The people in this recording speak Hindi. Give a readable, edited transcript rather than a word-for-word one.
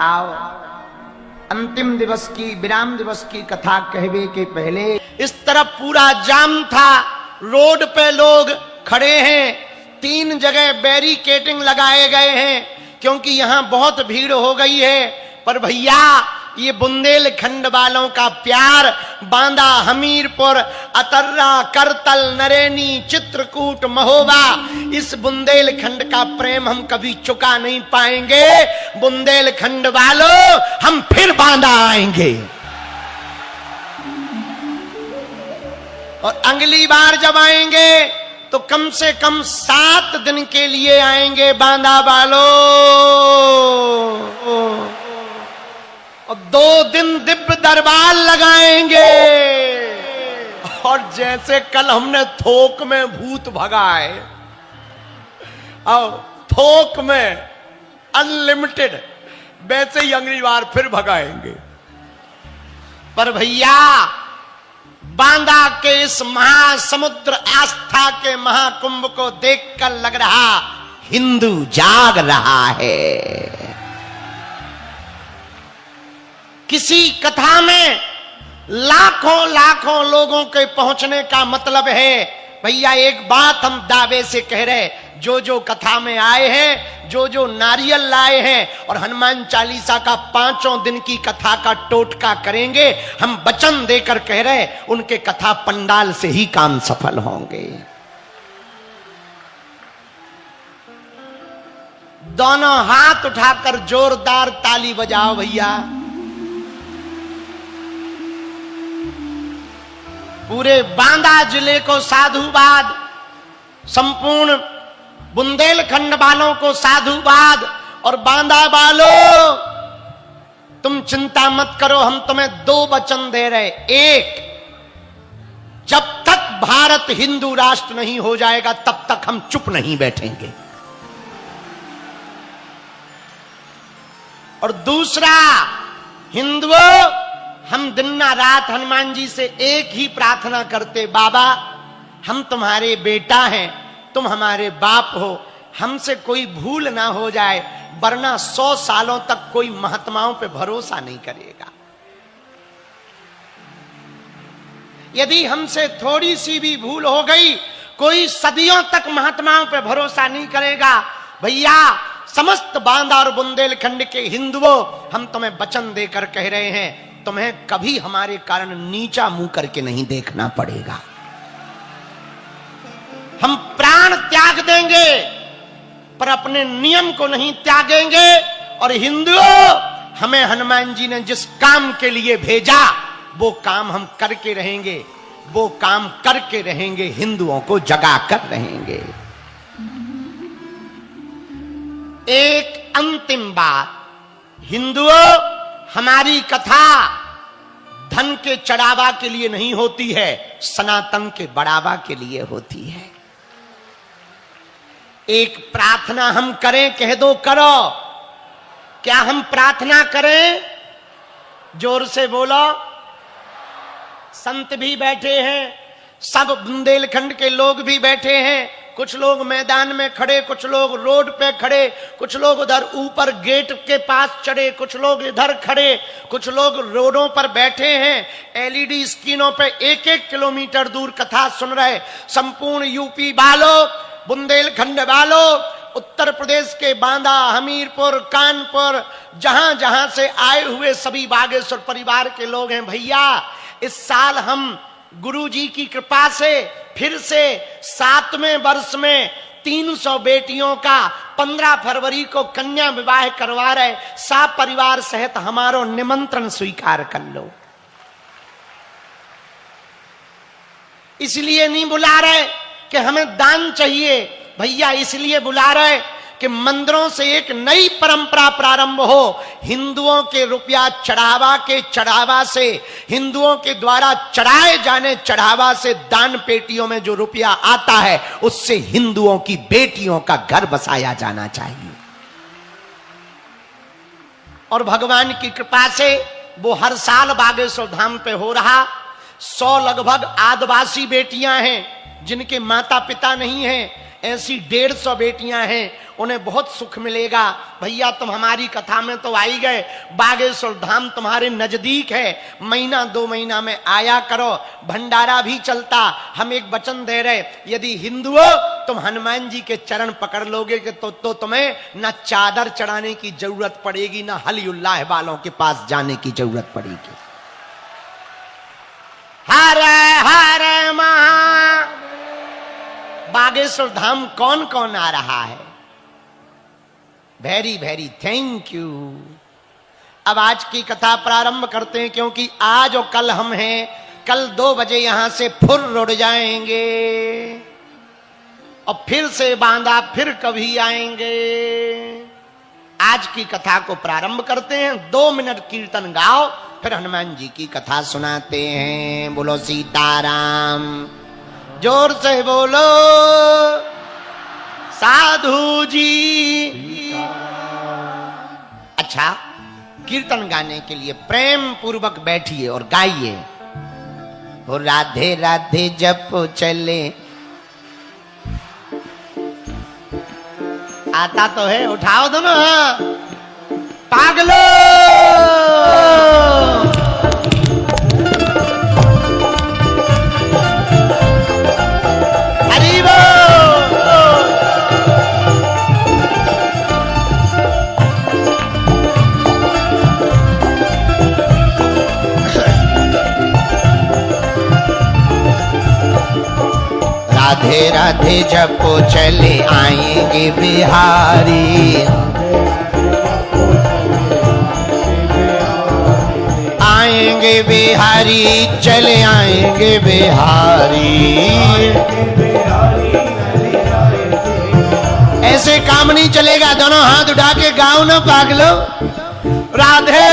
आओ अंतिम दिवस की विराम दिवस की कथा कहवे के पहले इस तरफ पूरा जाम था, रोड पे लोग खड़े हैं, 3 जगह बैरिकेडिंग लगाए गए हैं क्योंकि यहां बहुत भीड़ हो गई है। पर भैया ये बुंदेलखंड वालों का प्यार, बांदा, हमीरपुर, अतर्रा, करतल, नरेनी, चित्रकूट, महोबा, इस बुंदेलखंड का प्रेम हम कभी चुका नहीं पाएंगे। बुंदेलखंड वालों, हम फिर बांदा आएंगे और अगली बार जब आएंगे तो कम से कम 7 दिन के लिए आएंगे बांदा वालों, और 2 दिन दिव्य दरबार लगाएंगे। और जैसे कल हमने थोक में भूत भगाए, और थोक में अनलिमिटेड, वैसे ही अगली बार फिर भगाएंगे। पर भैया बांदा के इस महासमुद्र आस्था के महाकुंभ को देखकर लग रहा हिंदू जाग रहा है। किसी कथा में लाखों लाखों लोगों के पहुंचने का मतलब है भैया, एक बात हम दावे से कह रहे, जो जो कथा में आए हैं, जो जो नारियल लाए हैं और हनुमान चालीसा का 5 दिन की कथा का टोटका करेंगे, हम वचन देकर कह रहे उनके कथा पंडाल से ही काम सफल होंगे। दोनों हाथ उठाकर जोरदार ताली बजाओ भैया। पूरे बांदा जिले को साधुवाद, संपूर्ण बुंदेलखंड वालों को साधुवाद। और बांदा वालों, तुम चिंता मत करो, हम तुम्हें 2 वचन दे रहे। एक, जब तक भारत हिंदू राष्ट्र नहीं हो जाएगा तब तक हम चुप नहीं बैठेंगे। और दूसरा, हिंदुओं, हम दिन रात हनुमान जी से एक ही प्रार्थना करते, बाबा हम तुम्हारे बेटा हैं, तुम हमारे बाप हो, हमसे कोई भूल ना हो जाए, वरना 100 सालों तक कोई महात्माओं पे भरोसा नहीं करेगा। यदि हमसे थोड़ी सी भी भूल हो गई, कोई सदियों तक महात्माओं पे भरोसा नहीं करेगा। भैया समस्त बांदा और बुंदेलखंड के हिंदुओं, हम तुम्हें वचन देकर कह रहे हैं, तुम्हें कभी हमारे कारण नीचा मुंह करके नहीं देखना पड़ेगा। हम प्राण त्याग देंगे पर अपने नियम को नहीं त्यागेंगे। और हिंदुओं, हमें हनुमान जी ने जिस काम के लिए भेजा वो काम हम करके रहेंगे, वो काम करके रहेंगे, हिंदुओं को जगा कर रहेंगे। एक अंतिम बात, हिंदुओं, हमारी कथा धन के चढ़ावा के लिए नहीं होती है, सनातन के बढ़ावा के लिए होती है। एक प्रार्थना हम करें, कह दो करो। क्या हम प्रार्थना करें? जोर से बोलो। संत भी बैठे हैं, सब बुंदेलखंड के लोग भी बैठे हैं, कुछ लोग मैदान में खड़े, कुछ लोग रोड पे खड़े, कुछ लोग उधर ऊपर गेट के पास चढ़े, कुछ लोग इधर खड़े, कुछ लोग रोडों पर बैठे हैं। एलईडी स्क्रीनों पे 1-1 किलोमीटर दूर कथा सुन रहे। संपूर्ण यूपी वालों, बुंदेलखंड वालों, उत्तर प्रदेश के बांदा, हमीरपुर, कानपुर, जहां जहां से आए हुए सभी बागेश्वर परिवार के लोग हैं। भैया इस साल हम गुरु जी की कृपा से फिर से 7वें वर्ष में 300 बेटियों का 15 फरवरी को कन्या विवाह करवा रहे। सब परिवार सहित हमारो निमंत्रण स्वीकार कर लो। इसलिए नहीं बुला रहे कि हमें दान चाहिए भैया, इसलिए बुला रहे कि मंदिरों से एक नई परंपरा प्रारंभ हो। हिंदुओं के रुपया चढ़ावा के चढ़ावा से, हिंदुओं के द्वारा चढ़ाए जाने चढ़ावा से, दान पेटियों में जो रुपया आता है उससे हिंदुओं की बेटियों का घर बसाया जाना चाहिए। और भगवान की कृपा से वो हर साल बागेश्वर धाम पे हो रहा। 100 लगभग आदिवासी बेटियां हैं जिनके माता पिता नहीं हैं, ऐसी 150 बेटियां हैं। उन्हें बहुत सुख मिलेगा। भैया तुम हमारी कथा में तो आई गए, बागेश्वर धाम तुम्हारे नजदीक है, महीना 2 महीना में आया करो, भंडारा भी चलता। हम एक वचन दे रहे, यदि हिंदू हो तुम हनुमान जी के चरण पकड़ लोगे तो तुम्हें ना चादर चढ़ाने की जरूरत पड़ेगी, ना हलीउल्लाह वालों के पास जाने की जरूरत पड़ेगी। हर हर महा बागेश्वर धाम कौन कौन आ रहा है? Very very thank you. अब आज की कथा प्रारंभ करते हैं, क्योंकि आज और कल हम हैं, कल 2 बजे यहां से फुर्र उड़ जाएंगे और फिर से बांधा फिर कभी आएंगे। आज की कथा को प्रारंभ करते हैं, 2 मिनट कीर्तन गाओ, फिर हनुमान जी की कथा सुनाते हैं। बोलो सीताराम, जोर से बोलो साधु जी। अच्छा, कीर्तन गाने के लिए प्रेम पूर्वक बैठिए और गाइए। हो राधे राधे जप चले, आता तो है, उठाओ दोनों पागलो। हरि बोल। राधे राधे जपो चले आएंगे बिहारी, आएंगे बिहारी, चले आएंगे बिहारी। ऐसे काम नहीं चलेगा, दोनों हाथ उठा के गाओ ना पागलो। राधे